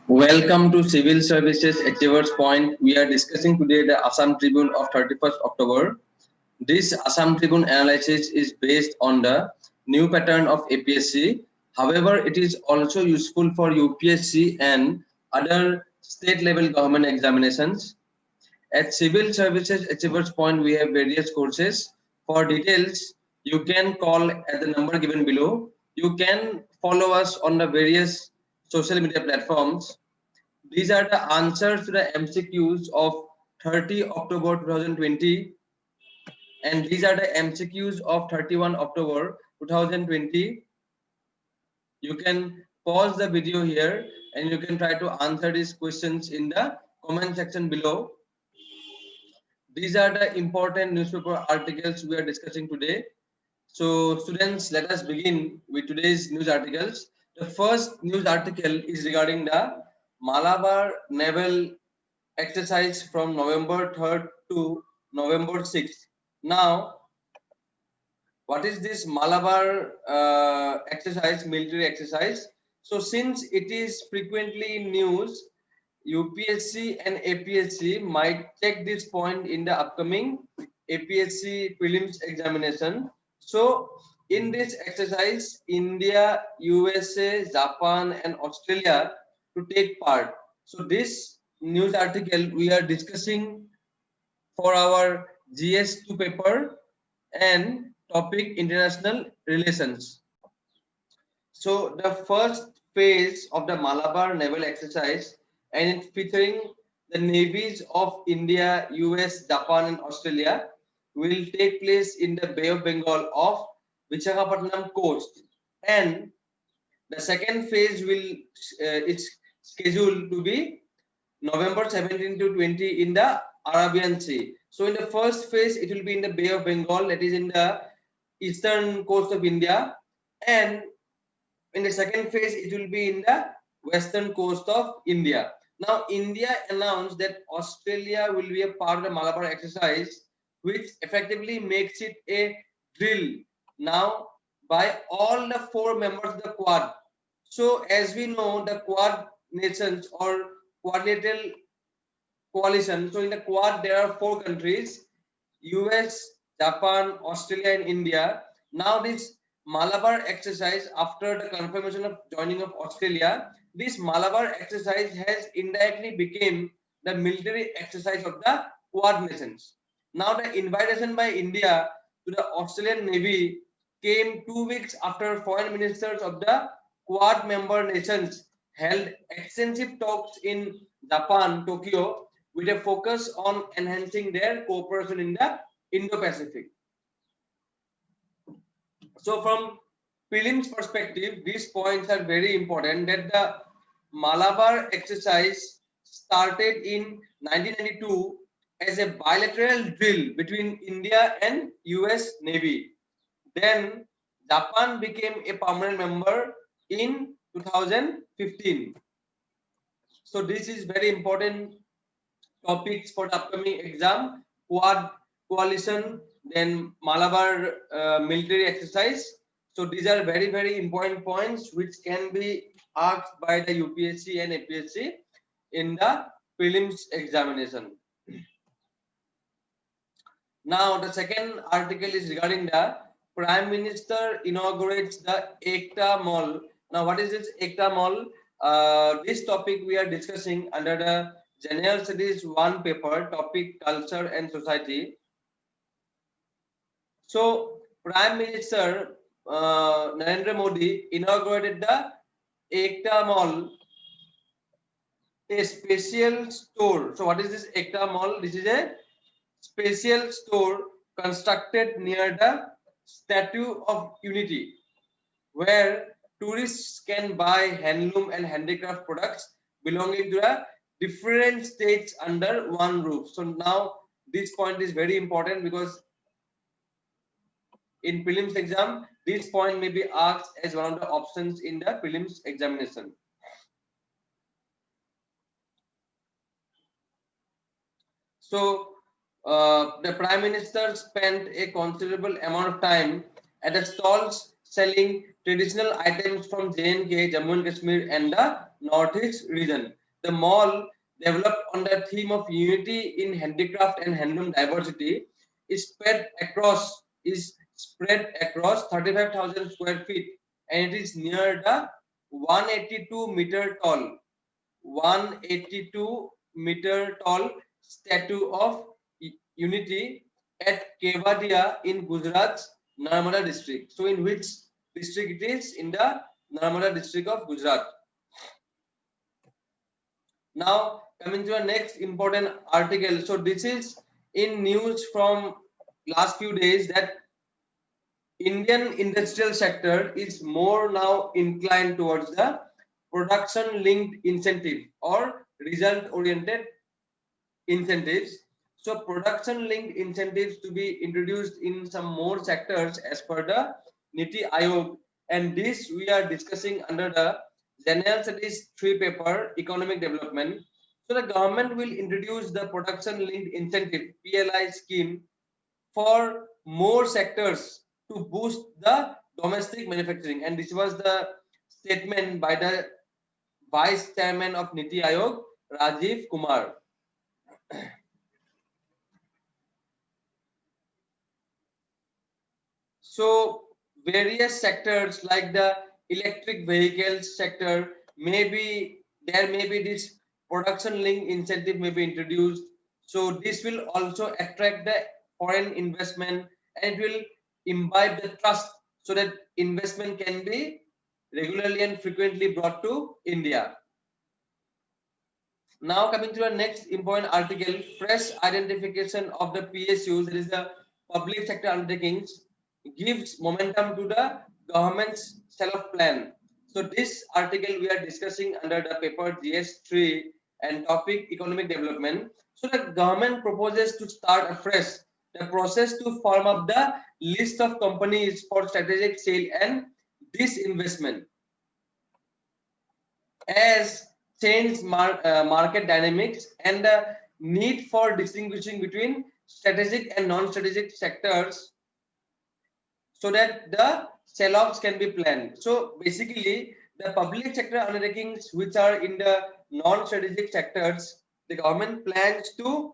Welcome to Civil Services Achievers Point. We are discussing today the Assam Tribune of 31st October. This Assam Tribune analysis is based on the new pattern of APSC. However, it is also useful for UPSC and other state level government examinations. At Civil Services Achievers Point, we have various courses. For details, you can call at the number given below. You can follow us on the various social media platforms. These are the answers to the MCQs of 30 October 2020, and these are the MCQs of 31 October 2020. You can pause the video here and you can try to answer these questions in the comment section below. These are the important newspaper articles we are discussing today. So students, let us begin with today's news articles. The first news article is regarding the Malabar naval exercise from November 3rd to November 6th. Now, what is this Malabar exercise, military exercise? So since it is frequently in news, UPSC and APSC might check this point in the upcoming APSC prelims examination. So in this exercise, India, USA, Japan and Australia to take part. So this news article we are discussing for our GS2 paper and topic international relations. So the first phase of the Malabar naval exercise, and it featuring the navies of India, US, Japan and Australia, will take place in the Bay of Bengal of Visakhapatnam coast, and the second phase will it's scheduled to be November 17 to 20 in the Arabian Sea. So in the first phase, it will be in the Bay of Bengal, that is in the eastern coast of India, and in the second phase, it will be in the western coast of India. Now, India announced that Australia will be a part of the Malabar exercise, which effectively makes it a drill now by all the four members of the Quad. So, as we know, the Quad nations or quadrilateral coalition. So, in the Quad, there are four countries: US, Japan, Australia, and India. Now, this Malabar exercise, after the confirmation of joining of Australia, this Malabar exercise has indirectly become the military exercise of the Quad nations. Now, the invitation by India to the Australian Navy came 2 weeks after foreign ministers of the Quad member nations held extensive talks in Japan, Tokyo, with a focus on enhancing their cooperation in the Indo-Pacific. So from prelims perspective, these points are very important, that the Malabar exercise started in 1992 as a bilateral drill between India and US Navy. Then Japan became a permanent member in 2015. So this is very important topics for the upcoming exam: Quad coalition, then Malabar military exercise. So these are very important points which can be asked by the UPSC and APSC in the prelims examination. Now the second article is regarding the Prime Minister inaugurates the Ekta Mall. Now what is this Ekta Mall? This topic we are discussing under the General Studies 1 paper, topic Culture and Society. So Prime Minister Narendra Modi inaugurated the Ekta Mall, a special store. So what is this Ekta Mall? This is a special store constructed near the Statue of Unity, where tourists can buy handloom and handicraft products belonging to the different states under one roof. So now this point is very important, because in prelims exam, this point may be asked as one of the options in the prelims examination. So the Prime Minister spent a considerable amount of time at the stalls selling traditional items from J&K, Jammu and Kashmir and the Northeast region. The mall, developed on the theme of unity in handicraft and handloom diversity, is spread across 35,000 square feet, and it is near the 182-meter tall statue of Unity at Kevadia in Gujarat's Narmada district. So, in which district it is? In the Narmada district of Gujarat. Now, coming to the next important article. So, this is in news from last few days that Indian industrial sector is more now inclined towards the production linked incentive or result oriented incentives. So production linked incentives to be introduced in some more sectors as per the Niti Aayog, and this we are discussing under the General Studies 3 paper economic development. So the government will introduce the production linked incentive PLI scheme for more sectors to boost the domestic manufacturing, and this was the statement by the vice chairman of Niti Aayog, Rajiv Kumar. So various sectors like the electric vehicles sector, maybe there may be this production link incentive may be introduced. So this will also attract the foreign investment, and it will imbibe the trust so that investment can be regularly and frequently brought to India. Now coming to the next important article, fresh identification of the PSUs, that is the public sector undertakings, gives momentum to the government's self plan. So this article we are discussing under the paper GS3 and topic economic development. So the government proposes to start afresh the process to form up the list of companies for strategic sale and disinvestment as change market dynamics and the need for distinguishing between strategic and non-strategic sectors so that the sell-offs can be planned. So basically, the public sector undertakings which are in the non-strategic sectors, the government plans to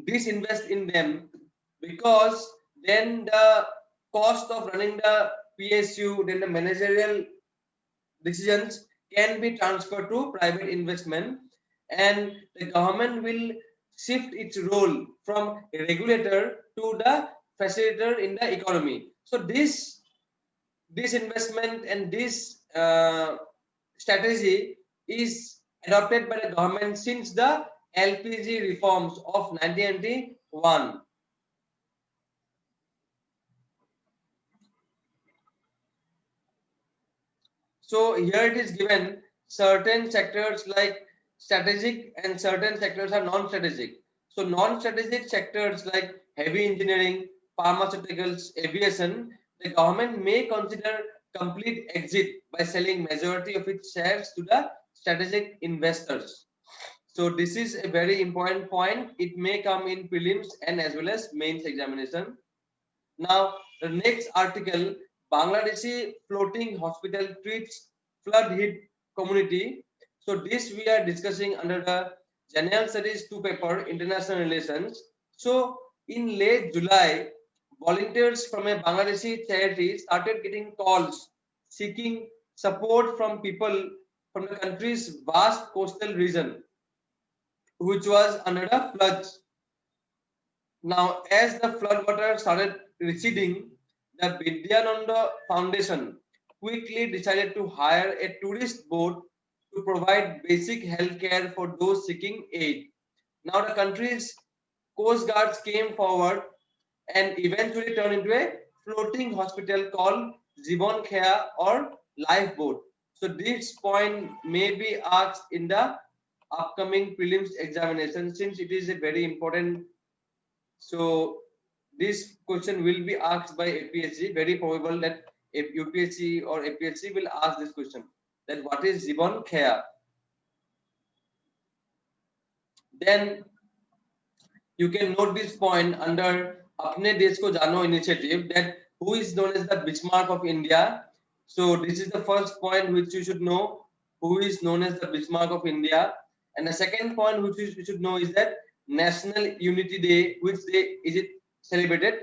disinvest in them, because then the cost of running the PSU, then the managerial decisions can be transferred to private investment, and the government will shift its role from a regulator to the facilitator in the economy. So this investment and this strategy is adopted by the government since the LPG reforms of 1991. So here it is given certain sectors like strategic and certain sectors are non-strategic. So non-strategic sectors like heavy engineering, pharmaceuticals, aviation, the government may consider complete exit by selling majority of its shares to the strategic investors. So this is a very important point. It may come in prelims and as well as mains examination. Now, the next article, Bangladeshi floating hospital treats flood hit community. So this we are discussing under the General Studies 2 paper, International Relations. So in late July, volunteers from a Bangladeshi charity started getting calls seeking support from people from the country's vast coastal region, which was under the floods. Now, as the flood water started receding, the Vidyananda Foundation quickly decided to hire a tourist boat to provide basic health care for those seeking aid. Now, the country's coast guards came forward and eventually turned into a floating hospital called Zibon Khaya or lifeboat. So, this point may be asked in the upcoming prelims examination since it is a very important. So this question will be asked by APSC. Very probable that if UPSC or APSC will ask this question, that what is Zibon Khaya? Then you can note this point under Apne Desh Ko Jano initiative, that who is known as the Bismarck of India. So this is the first point which you should know. who is known as the Bismarck of India. And the second point which we should know is that National Unity Day, which day is it celebrated?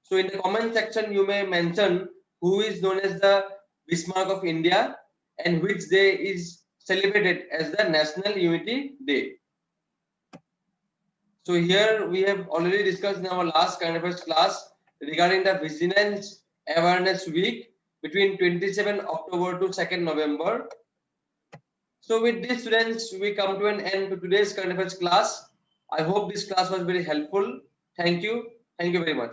So in the comment section, you may mention who is known as the Bismarck of India and which day is celebrated as the National Unity Day. So here we have already discussed in our last current affairs class regarding the Vigilance Awareness Week between 27 October to 2nd November. So with this, students, we come to an end to today's current affairs class. I hope this class was very helpful. Thank you. Thank you very much.